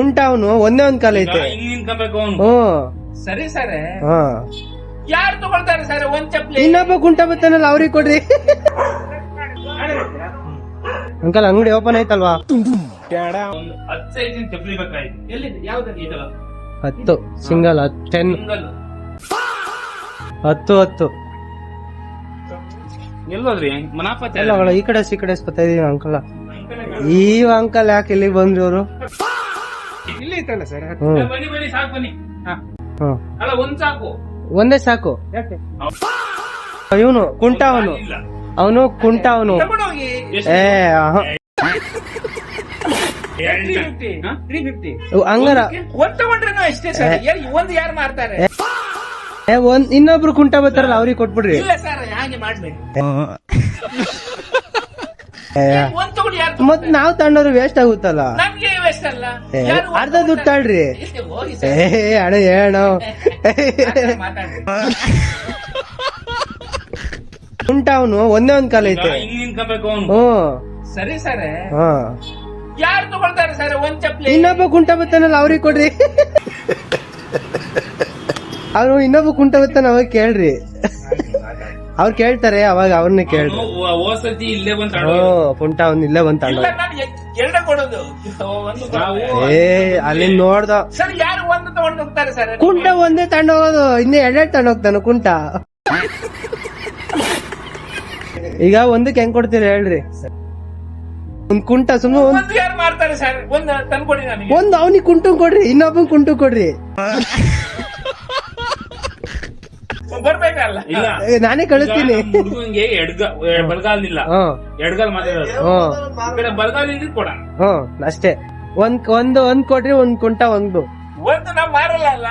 ಕುಂಟ ಅವನು ಒಂದೇ ಒಂದ್ ಕಾಲ ಐತೆ. ಹಿಂಗ್ ನಿಂತ್ಕೊಬೇಕು ಅವ್ನು. ಸರಿ ಸರ್, ಹಾ ಯಾರು ತಗೊಳ್ತಾರೆ ಸರ್ ಒಂದ್ ಚಪ್ಲಿ? ಇನ್ನೊಬ್ಬ ಕುಂಟ ಬತ್ತಾನಲ್ಲ ಅವ್ರಿಗೆ ಕೊಡ್ರಿ. ಅಂಕಲ್ ಅಂಗಡಿ ಓಪನ್ ಐತಲ್ವಾ? ಒಂದು 10 ಸೈಜಿನ ಚಪ್ಪಲಿ ಬೇಕಾಯ್ತು. ಎಲ್ಲಿದೆ? ಯಾವ್ದು ಇದಲ್ಲ? 10 ಸಿಂಗಲ್ 10 ಸಿಂಗಲ್ 10 ಎಲ್ಲೋದ್ರಿ ಮನಾಪ ಎಲ್ಲ ಒಳ ಈ ಕಡೆ ಬರ್ತಾ ಇದೀವಿ ಅಂಕಲ್. ಈ ಅಂಕಲ್ ಯಾಕೆ ಇಲ್ಲಿಗೆ ಬಂದ್ರಿ ಅವರು? ಇಲ್ಲಿ ಐತಲ್ಲ ಸರ್. ಬನ್ನಿ ಬನ್ನಿ ಸಾಕು ಬನ್ನಿ. ಅಲ್ಲ ಒಂದ್ ಸಾಕು, ಒಂದೇ ಸಾಕು. ಯಾಕೆ? ಇವನು ಕುಂಟ ಅವನು ಕುಂಟ ಅವನು. ತಗೊಂಡೋಗಿ. ಏ ಆಹಾ. 350 ಹಂಗಾರ ಒಂದ್ ತಗೊಂಡ್ರೇನು ಅಷ್ಟೇ ಸರ್. ಒಂದ್ ಯಾರು ಮಾರ್ತಾರೆ? ಇನ್ನೊಬ್ರು ಕುಂಟ ಬರ್ತಾರಲ್ಲ ಅವ್ರಿಗೆ ಕೊಟ್ಬಿಡ್ರಿ. ಇಲ್ಲ ಸರ್, ಹಾಗೆ ಮಾಡ್ಬೇಡಿ. ಒಂದ್ ತಗೊಂಡು ಯಾರು? ಮತ್ ನಾವ್ ತಗೊಂಡ್ರು ವೇಸ್ಟ್ ಆಗುತ್ತಲ್ಲ. ನಮ್ಗೆ ವೇಸ್ಟ್ ಅಲ್ಲ. ಯಾರು ಒಂದ್ ಅರ್ಧ ದುಡ್ಡು ತಾಳ್ರಿ. ಹೋಗಿ ಅಣ್ಣ ಹೇಳ ಮಾತಾಡಿ. ಕುಂಟ ಅವನು ಒಂದೇ ಒಂದ್ ಕಾಲ ಐತೆ. ಹಿಂಗ್ ನಿಂತ್ಕೊಬೇಕು ಅವ್ನು. ಸರಿ ಸರ್, ಹಾ ಯಾರು ತಗೊಳ್ತಾರೆ ಸರ್ ಒಂದ್ ಚಪ್ಲಿ? ಇನ್ನೊಬ್ಬ ಕುಂಟ ಬತ್ತಾನಲ್ಲ ಅವ್ರಿಗೆ ಕೊಡ್ರಿ. ಅವ್ರು ಇನ್ನೊಬ್ಬ ಕುಂಟ ಬತ್ತಾನ ಅವಾಗ ಕೇಳ್ರಿ. ಅವ್ರು ಕೇಳ್ತಾರೆ ಅವಾಗ ಅವ್ರನ್ನ ಕೇಳ್ರಿ. ಹೋಸತಿ ಇಲ್ಲೇ ಬಂದ್ ಕುಂಟ ಅವ್ನ ಇಲ್ಲೇ ಬಂದ್ ಇಲ್ಲ, ನಾನು ಎರಡೇ ಕೊಡೋದು. ಒಂದು ಏ ಅಲ್ಲಿ ನೋಡ್ದ ಸರ್, ಯಾರು ಒಂದು ತಗೊಂಡು ಹೋಗ್ತಾರೆ ಸರ್? ಕುಂಟ ಒಂದೇ ತಗೊಂಡ್ ಹೋಗೋದು, ಇನ್ನೇ ಎರಡೆರಡು ತಗೊಂಡ್ ಹೋಗ್ತಾನ ಕುಂಟ. ಈಗ ಒಂದಕ್ಕೆ ಹೆಂಗ್ ಕೊಡ್ತೀರಿ ಹೇಳ್ರಿ? ಒಂದ್ ಕುಂಟ ಸುಮ್ಮನೆ ಒಂದು ಯಾರು ಮಾರ್ತಾರೆ ಸರ್? ಒಂದು ತಂದ್ಕೊಡಿ ನನಗೆ. ಒಂದ್ ಅವನಿಗೆ ಕುಂಟು ಕೊಡ್ರಿ, ಇನ್ನೊಬ್ಬನ್ ಕುಂಟು ಕೊಡ್ರಿ. ಬರ್ಬೇಕಲ್ಲ? ಇಲ್ಲ, ನಾನೇ ಕಳಿಸ್ತೀನಿ. ಹುಡುಗಂಗೆ ಬಲಗಾಲಿಲ್ಲ, ಎಡ್ಗಾಲ್ ಮಾತಾಡೋದು. ಈ ಕಡೆ ಬಲಗಾಲ ಇದ್ರೆ ಕೊಡ. ಅಷ್ಟೇ. ಒಂದ್ ಕೊಡ್ರಿ, ಒಂದ್ ಕುಂಟ ಒಂದು ನಾವ್ ಮಾರಲ್ಲ ಅಲ್ಲ.